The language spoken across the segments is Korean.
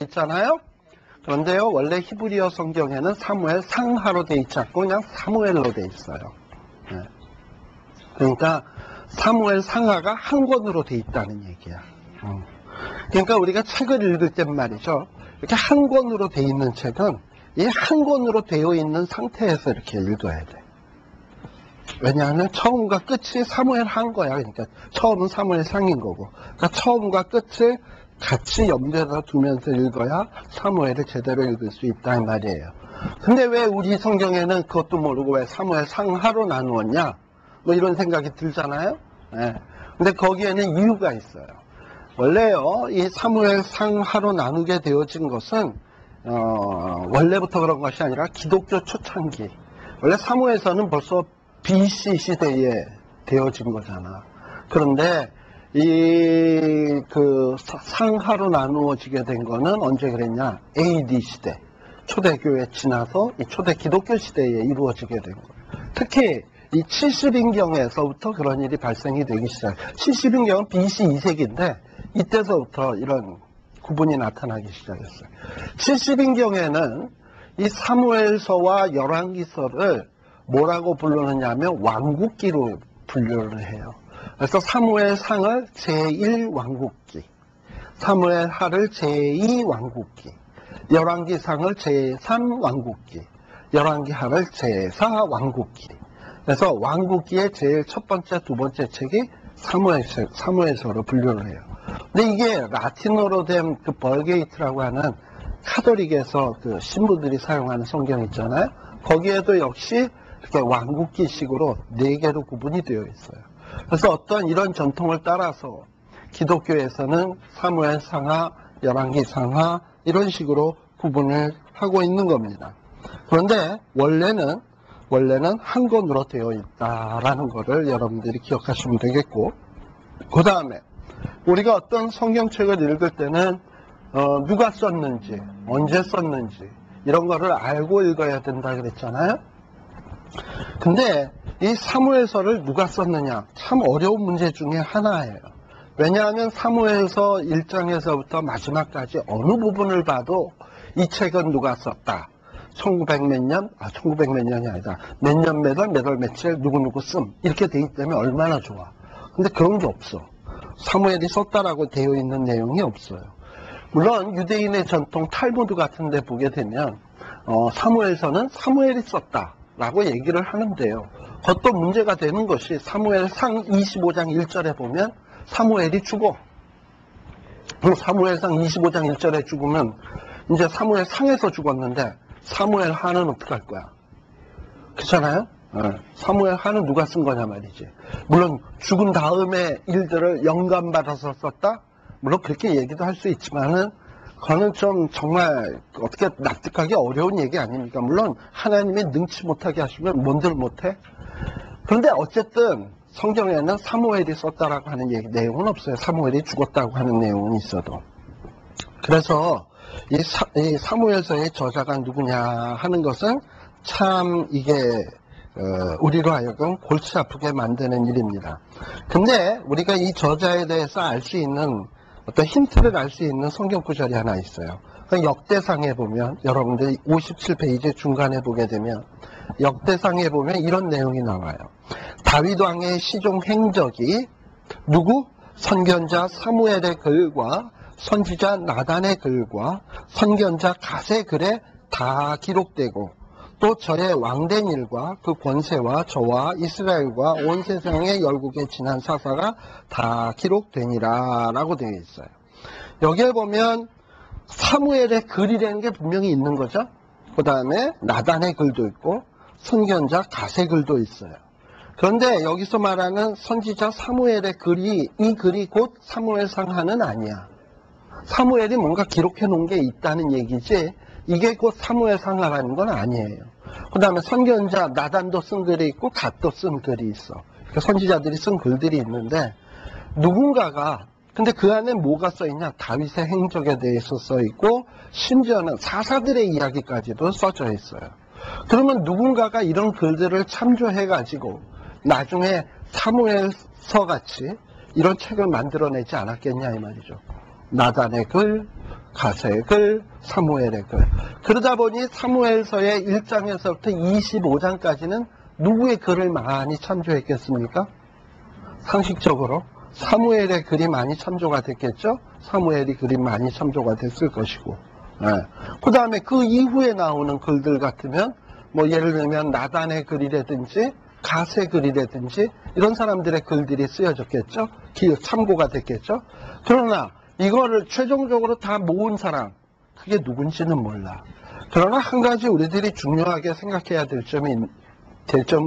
있잖아요. 그런데요, 원래 히브리어 성경에는 사무엘 상하로 돼 있지 않고 그냥 사무엘로 돼 있어요. 네. 그러니까 사무엘 상하가 한 권으로 돼 있다는 얘기야. 그러니까 우리가 책을 읽을 땐 말이죠, 이렇게 한 권으로 돼 있는 책은 이 한 권으로 되어 있는 상태에서 이렇게 읽어야 돼. 왜냐하면 처음과 끝이 사무엘 한 거야. 그러니까 처음은 사무엘 상인 거고, 그러니까 처음과 끝을 같이 연결해서 두면서 읽어야 사무엘을 제대로 읽을 수 있다는 말이에요. 근데 왜 우리 성경에는 그것도 모르고 왜 사무엘 상하로 나누었냐, 뭐 이런 생각이 들잖아요. 네. 근데 거기에는 이유가 있어요. 원래요, 이 사무엘 상하로 나누게 되어진 것은 원래부터 그런 것이 아니라 기독교 초창기, 원래 사무엘서는 벌써 BC 시대에 되어진 거잖아. 그런데 상하로 나누어지게 된 거는 언제 그랬냐? AD 시대, 초대교회 지나서 이 초대 기독교 시대에 이루어지게 된 거예요. 특히 이 70인경에서부터 그런 일이 발생이 되기 시작해요. 70인경은 BC 2세기인데 이때서부터 이런 구분이 나타나기 시작했어요. 70인경에는 이 사무엘서와 열왕기서를 뭐라고 부르느냐 하면 왕국기로 분류를 해요. 그래서 사무엘 상을 제1왕국기, 사무엘 하를 제2왕국기, 열왕기 상을 제3왕국기, 열왕기 하를 제4왕국기. 그래서 왕국기의 제일 첫 번째, 두 번째 책이 사무엘서로 분류를 해요. 근데 이게 라틴어로 된 그 벌게이트라고 하는 카톨릭에서 그 신부들이 사용하는 성경 있잖아요. 거기에도 역시 이렇게 왕국기식으로 4개로 구분이 되어 있어요. 그래서 어떤 이런 전통을 따라서 기독교에서는 사무엘 상하, 열왕기 상하 이런 식으로 구분을 하고 있는 겁니다. 그런데 원래는 한 권으로 되어 있다라는 것을 여러분들이 기억하시면 되겠고, 그 다음에 우리가 어떤 성경책을 읽을 때는 누가 썼는지, 언제 썼는지 이런 거를 알고 읽어야 된다 그랬잖아요. 근데 이 사무엘서를 누가 썼느냐, 참 어려운 문제 중에 하나예요. 왜냐하면 사무엘서 1장에서부터 마지막까지 어느 부분을 봐도 이 책은 누가 썼다, 1900 몇 년, 1900 몇 년이 아니다, 몇 년 몇 월 몇 월 며칠 누구누구 쓴, 이렇게 돼 있다면 얼마나 좋아. 근데 그런 게 없어. 사무엘이 썼다라고 되어 있는 내용이 없어요. 물론 유대인의 전통 탈무드 같은 데 보게 되면 사무엘서는 사무엘이 썼다라고 얘기를 하는데요. 그것도 문제가 되는 것이 사무엘 상 25장 1절에 보면 사무엘이 죽어. 사무엘상 25장 1절에 죽으면 이제 사무엘 상에서 죽었는데 사무엘 하는 어떻게 할 거야? 그렇잖아요? 사무엘 하는 누가 쓴 거냐 말이지. 물론 죽은 다음에 일들을 영감받아서 썼다? 물론 그렇게 얘기도 할 수 있지만은 그거는 좀 정말 어떻게 납득하기 어려운 얘기 아닙니까? 물론 하나님이 능치 못하게 하시면 뭔들 못해? 그런데 어쨌든 성경에는 사무엘이 썼다라고 하는 내용은 없어요. 사무엘이 죽었다고 하는 내용은 있어도. 그래서 이 사무엘서의 저자가 누구냐 하는 것은 참 이게 우리로 하여금 골치 아프게 만드는 일입니다. 근데 우리가 이 저자에 대해서 알 수 있는 어떤 힌트를 알 수 있는 성경 구절이 하나 있어요. 역대상에 보면, 여러분들이 57페이지 중간에 보게 되면 역대상에 보면 이런 내용이 나와요. 다윗 왕의 시종 행적이 누구? 선견자 사무엘의 글과 선지자 나단의 글과 선견자 갓의 글에 다 기록되고, 또 저의 왕된 일과 그 권세와 저와 이스라엘과 온 세상의 열국에 지난 사사가 다 기록되니라 라고 되어 있어요. 여기에 보면 사무엘의 글이라는 게 분명히 있는 거죠. 그 다음에 나단의 글도 있고 선견자 갓의 글도 있어요. 그런데 여기서 말하는 선지자 사무엘의 글이, 이 글이 곧 사무엘 상하는 아니야. 사무엘이 뭔가 기록해 놓은 게 있다는 얘기지 이게 곧 사무엘 상하라는 건 아니에요. 그 다음에 선견자 나단도 쓴 글이 있고 갓도 쓴 글이 있어. 그러니까 선지자들이 쓴 글들이 있는데 누군가가, 근데 그 안에 뭐가 써있냐? 다윗의 행적에 대해서 써있고 심지어는 사사들의 이야기까지도 써져 있어요. 그러면 누군가가 이런 글들을 참조해가지고 나중에 사무엘서 같이 이런 책을 만들어내지 않았겠냐 이 말이죠. 나단의 글, 가세의 글, 사무엘의 글. 그러다 보니 사무엘서의 1장에서부터 25장까지는 누구의 글을 많이 참조했겠습니까? 상식적으로 사무엘의 글이 많이 참조가 됐겠죠? 사무엘이 글이 많이 참조가 됐을 것이고. 그 다음에 그 이후에 나오는 글들 같으면 뭐 예를 들면 나단의 글이라든지 가세 글이라든지 이런 사람들의 글들이 쓰여졌겠죠? 참고가 됐겠죠? 그러나 이거를 최종적으로 다 모은 사람, 그게 누군지는 몰라. 그러나 한 가지 우리들이 중요하게 생각해야 될 점은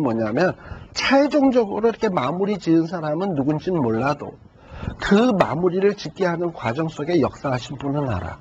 뭐냐면 최종적으로 이렇게 마무리 지은 사람은 누군지는 몰라도 그 마무리를 짓게 하는 과정 속에 역사하신 분은 알아.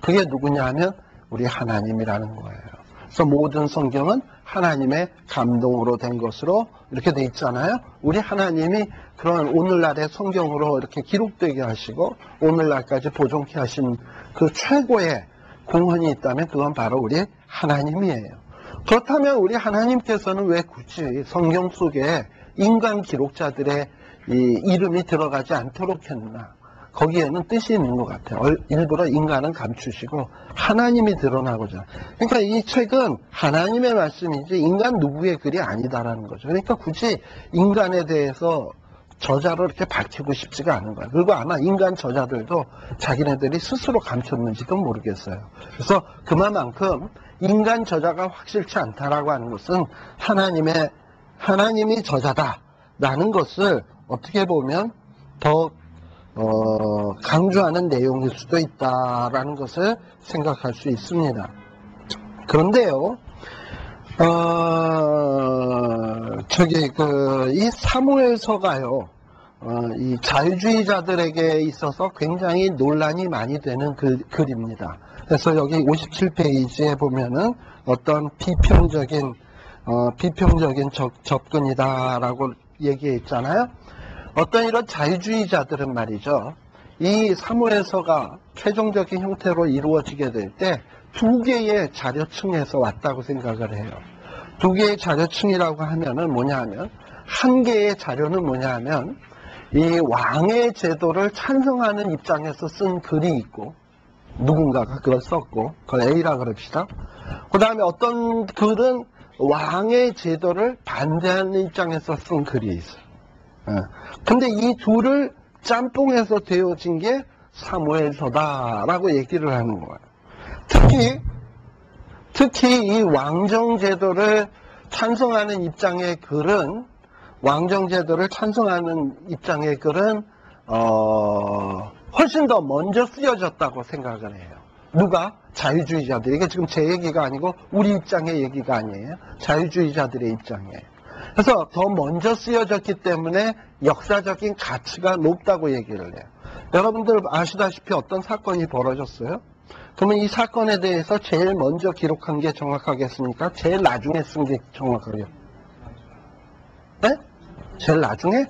그게 누구냐 하면 우리 하나님이라는 거예요. 그래서 모든 성경은 하나님의 감동으로 된 것으로 이렇게 돼 있잖아요. 우리 하나님이 그런 오늘날의 성경으로 이렇게 기록되게 하시고 오늘날까지 보존케 하신 그 최고의 공헌이 있다면 그건 바로 우리 하나님이에요. 그렇다면 우리 하나님께서는 왜 굳이 성경 속에 인간 기록자들의 이 이름이 들어가지 않도록 했나? 거기에는 뜻이 있는 것 같아요. 일부러 인간은 감추시고 하나님이 드러나고자. 그러니까 이 책은 하나님의 말씀이지 인간 누구의 글이 아니다라는 거죠. 그러니까 굳이 인간에 대해서 저자로 이렇게 밝히고 싶지가 않은 거예요. 그리고 아마 인간 저자들도 자기네들이 스스로 감췄는지도 모르겠어요. 그래서 그만큼 인간 저자가 확실치 않다라고 하는 것은 하나님이 저자다라는 것을 어떻게 보면 더 강조하는 내용일 수도 있다라는 것을 생각할 수 있습니다. 그런데요, 이 사무엘서가요, 이 자유주의자들에게 있어서 굉장히 논란이 많이 되는 글입니다. 그래서 여기 57페이지에 보면은 어떤 비평적인 접근이다라고 얘기했잖아요. 어떤 이런 자유주의자들은 말이죠. 이 사무엘서가 최종적인 형태로 이루어지게 될 때 두 개의 자료층에서 왔다고 생각을 해요. 두 개의 자료층이라고 하면은 뭐냐 하면 한 개의 자료는 뭐냐 하면 이 왕의 제도를 찬성하는 입장에서 쓴 글이 있고 누군가가 그걸 썼고 그걸 A라 그럽시다. 그 다음에 어떤 글은 왕의 제도를 반대하는 입장에서 쓴 글이 있어요. 근데 이 둘을 짬뽕해서 되어진 게 사무엘서다라고 얘기를 하는 거예요. 특히 이 왕정제도를 찬성하는 입장의 글은 훨씬 더 먼저 쓰여졌다고 생각을 해요. 누가? 자유주의자들. 이게 지금 제 얘기가 아니고 우리 입장의 얘기가 아니에요. 자유주의자들의 입장이에요. 그래서 더 먼저 쓰여졌기 때문에 역사적인 가치가 높다고 얘기를 해요. 여러분들 아시다시피 어떤 사건이 벌어졌어요? 그러면 이 사건에 대해서 제일 먼저 기록한 게 정확하겠습니까? 제일 나중에 쓴 게 정확하게요? 네? 제일 나중에?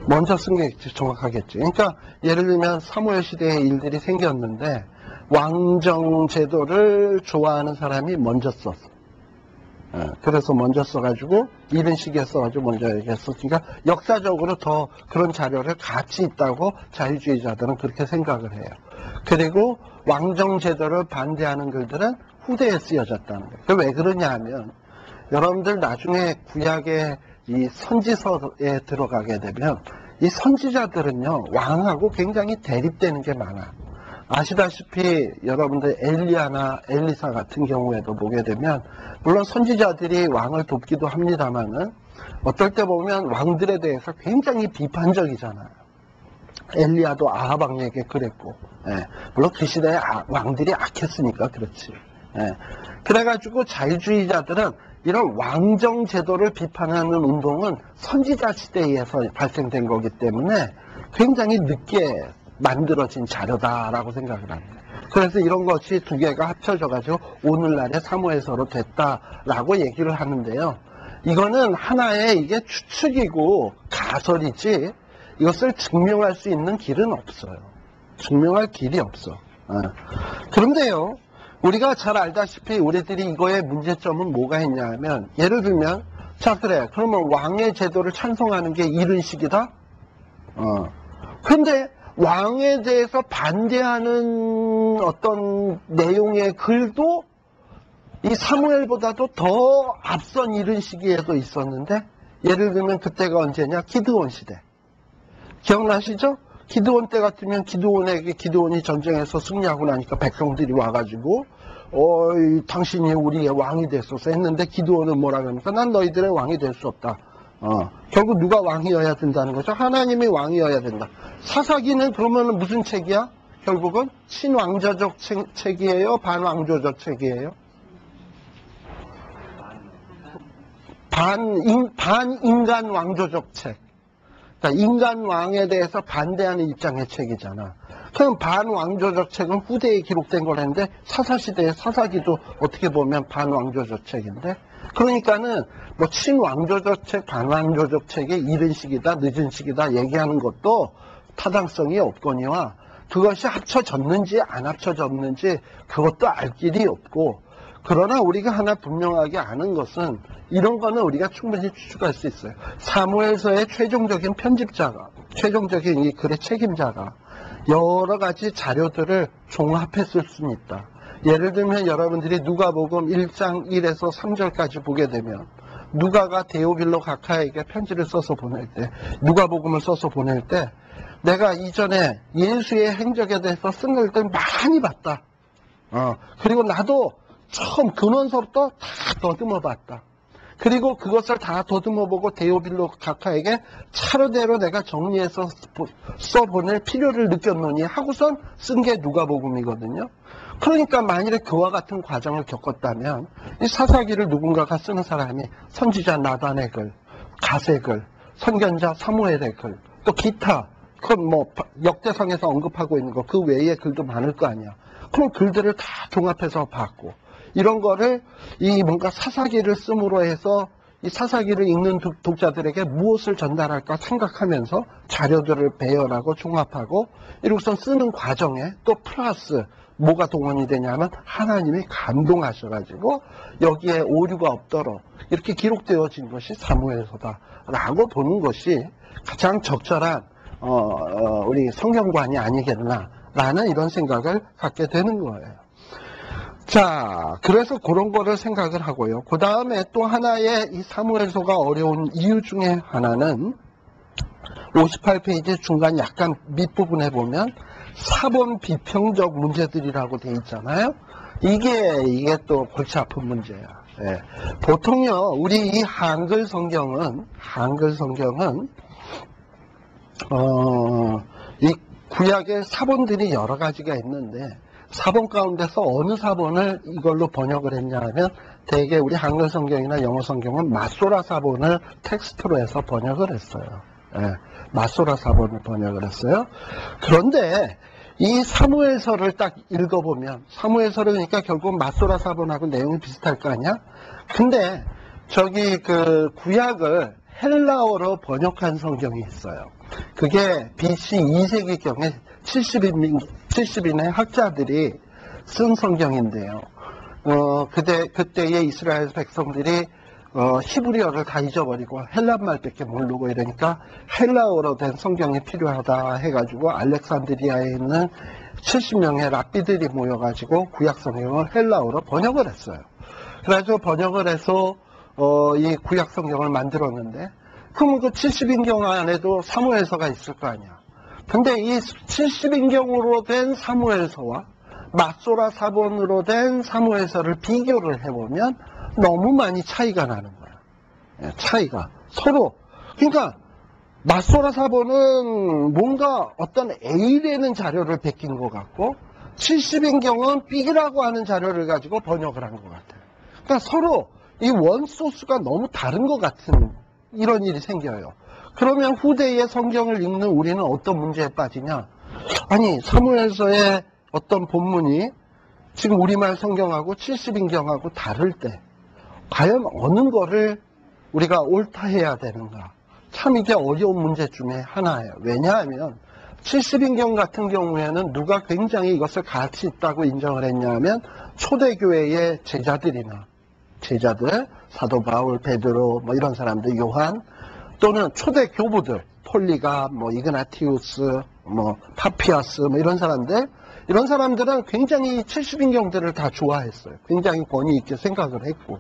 먼저 쓴 게 정확하겠죠. 그러니까 예를 들면 사무엘 시대에 일들이 생겼는데 왕정 제도를 좋아하는 사람이 먼저 썼어. 그래서 먼저 써가지고 이런 시기에 써가지고 먼저 얘기했었으니까 역사적으로 더 그런 자료를 가치 있다고 자유주의자들은 그렇게 생각을 해요. 그리고 왕정 제도를 반대하는 글들은 후대에 쓰여졌다는 거예요. 왜 그러냐 하면 여러분들 나중에 구약의 이 선지서에 들어가게 되면 이 선지자들은요 왕하고 굉장히 대립되는 게 많아. 아시다시피 여러분들 엘리야나 엘리사 같은 경우에도 보게 되면 물론 선지자들이 왕을 돕기도 합니다만은 어떨 때 보면 왕들에 대해서 굉장히 비판적이잖아요. 엘리야도 아합 왕에게 그랬고, 물론 그 시대에 왕들이 악했으니까 그렇지. 그래가지고 자유주의자들은 이런 왕정 제도를 비판하는 운동은 선지자 시대에서 발생된 거기 때문에 굉장히 늦게 만들어진 자료다라고 생각을 합니다. 그래서 이런 것이 두 개가 합쳐져가지고 오늘날의 사무엘서로 됐다라고 얘기를 하는데요. 이거는 하나의 이게 추측이고 가설이지 이것을 증명할 수 있는 길은 없어요. 증명할 길이 없어. 그런데요, 우리가 잘 알다시피 우리들이 이거의 문제점은 뭐가 있냐 하면 예를 들면 자 그래 그러면 왕의 제도를 찬성하는 게 이른식이다? 근데 왕에 대해서 반대하는 어떤 내용의 글도 이 사무엘보다도 더 앞선 이른 시기에도 있었는데, 예를 들면 그때가 언제냐? 기드온 시대. 기억나시죠? 기드온 때 같으면 기드온이 전쟁에서 승리하고 나니까 백성들이 와가지고 당신이 우리의 왕이 됐었어 했는데, 기드온은 뭐라 그럽니까? 난 너희들의 왕이 될 수 없다. 결국 누가 왕이어야 된다는 거죠? 하나님이 왕이어야 된다. 사사기는 그러면 무슨 책이야? 결국은 친왕조적 책이에요? 반왕조적 책이에요? 반인간 왕조적 책. 그러니까 인간 왕에 대해서 반대하는 입장의 책이잖아. 그럼 반왕조적 책은 후대에 기록된 거라는데, 사사시대의 사사기도 어떻게 보면 반왕조적 책인데, 그러니까는 뭐 친왕조적 책, 반왕조적 책의 이른 시기다, 늦은 시기다 얘기하는 것도 타당성이 없거니와, 그것이 합쳐졌는지 안 합쳐졌는지 그것도 알 길이 없고, 그러나 우리가 하나 분명하게 아는 것은, 이런 거는 우리가 충분히 추측할 수 있어요. 사무엘서의 최종적인 편집자가, 최종적인 이 글의 책임자가 여러 가지 자료들을 종합했을 수는 있다. 예를 들면 여러분들이 누가복음 1장 1에서 3절까지 보게 되면, 누가가 데오빌로 각하에게 편지를 써서 보낼 때, 누가복음을 써서 보낼 때, 내가 이전에 예수의 행적에 대해서 쓴 것들 많이 봤다. 그리고 나도 처음 근원서부터 다 더듬어 봤다. 그리고 그것을 다 더듬어 보고 데오빌로 각하에게 차례대로 내가 정리해서 써보낼 필요를 느꼈노니 하고선 쓴 게 누가복음이거든요. 그러니까 만일에 그와 같은 과정을 겪었다면, 이 사사기를 누군가가 쓰는 사람이 선지자 나단의 글, 가세 글, 선견자 사무엘의 글, 또 기타, 그건 뭐 역대상에서 언급하고 있는 거, 그 외의 글도 많을 거 아니야. 그런 글들을 다 종합해서 봤고, 이런 거를 이 뭔가 사사기를 씀으로 해서 이 사사기를 읽는 독자들에게 무엇을 전달할까 생각하면서 자료들을 배열하고 종합하고, 이로선 쓰는 과정에 또 플러스 뭐가 동원이 되냐면, 하나님이 감동하셔가지고 여기에 오류가 없도록 이렇게 기록되어진 것이 사무엘서다라고 보는 것이 가장 적절한 우리 성경관이 아니겠나라는 이런 생각을 갖게 되는 거예요. 자, 그래서 그런 거를 생각을 하고요. 그 다음에 또 하나의 이 사무엘서가 어려운 이유 중에 하나는 58페이지 중간 약간 밑부분에 보면 사본 비평적 문제들이라고 돼 있잖아요. 이게 또 골치 아픈 문제야. 예. 보통요, 우리 이 한글 성경은 이 구약의 사본들이 여러 가지가 있는데, 사본 가운데서 어느 사본을 이걸로 번역을 했냐 하면, 대개 우리 한글 성경이나 영어 성경은 마소라 사본을 텍스트로 해서 번역을 했어요. 예, 마소라 사본을 번역을 했어요. 그런데 이 사무엘서를 딱 읽어보면, 사무엘서를 그러니까 결국 마소라 사본하고 내용이 비슷할 거 아니야? 근데 저기 그 구약을 헬라어로 번역한 성경이 있어요. 그게 BC 2세기경에 70인의 학자들이 쓴 성경인데요. 그때의 이스라엘 백성들이 히브리어를 다 잊어버리고 헬란말밖에 모르고 이러니까 헬라어로 된 성경이 필요하다 해가지고 알렉산드리아에 있는 70명의 랍비들이 모여가지고 구약 성경을 헬라어로 번역을 했어요. 그래서 번역을 해서 이 구약 성경을 만들었는데, 그럼 그 70인경 안에도 사무엘서가 있을 거 아니야. 근데 이 70인경으로 된 사무엘서와 마소라 사본으로 된 사무엘서를 비교를 해보면 너무 많이 차이가 나는 거야. 차이가 서로. 그러니까 마소라 사본은 뭔가 어떤 A라는 자료를 베낀 것 같고, 70인경은 B라고 하는 자료를 가지고 번역을 한 것 같아요. 그러니까 서로 이 원소스가 너무 다른 것 같은 이런 일이 생겨요. 그러면 후대의 성경을 읽는 우리는 어떤 문제에 빠지냐? 아니, 사무엘서의 어떤 본문이 지금 우리말 성경하고 70인경하고 다를 때 과연 어느 거를 우리가 옳다 해야 되는가? 참 이게 어려운 문제 중에 하나예요. 왜냐하면 70인경 같은 경우에는 누가 굉장히 이것을 가치 있다고 인정을 했냐면, 초대교회의 제자들, 사도 바울, 베드로, 뭐 이런 사람들, 요한, 또는 초대 교부들, 폴리가, 뭐 이그나티우스, 뭐 파피아스 뭐 이런 사람들은 굉장히 70인경들을 다 좋아했어요. 굉장히 권위 있게 생각을 했고,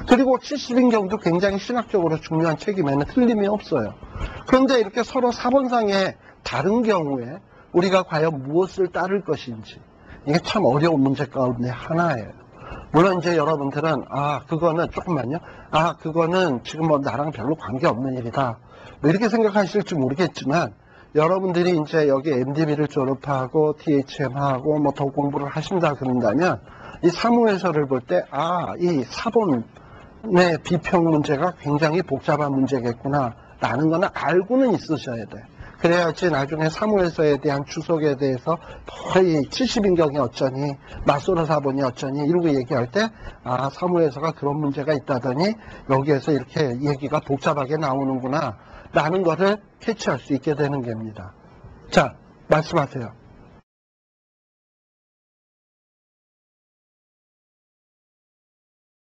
그리고 70인경도 굉장히 신학적으로 중요한 책임에는 틀림이 없어요. 그런데 이렇게 서로 사본상에 다른 경우에 우리가 과연 무엇을 따를 것인지, 이게 참 어려운 문제 가운데 하나예요. 물론 이제 여러분들은 그거는 조금만요. 그거는 지금 뭐 나랑 별로 관계없는 일이다, 뭐 이렇게 생각하실지 모르겠지만, 여러분들이 이제 여기 MDB를 졸업하고 THM하고 뭐 더 공부를 하신다 그런다면 이 사무에서를 볼 때 이 사본의 비평 문제가 굉장히 복잡한 문제겠구나 라는 거는 알고는 있으셔야 돼. 그래야지 나중에 사무에서에 대한 주석에 대해서 거의 70인경이 어쩌니 마소로 사본이 어쩌니 이러고 얘기할 때 사무에서가 그런 문제가 있다더니 여기에서 이렇게 얘기가 복잡하게 나오는구나 라는 것을 캐치할 수 있게 되는 겁니다. 자, 말씀하세요.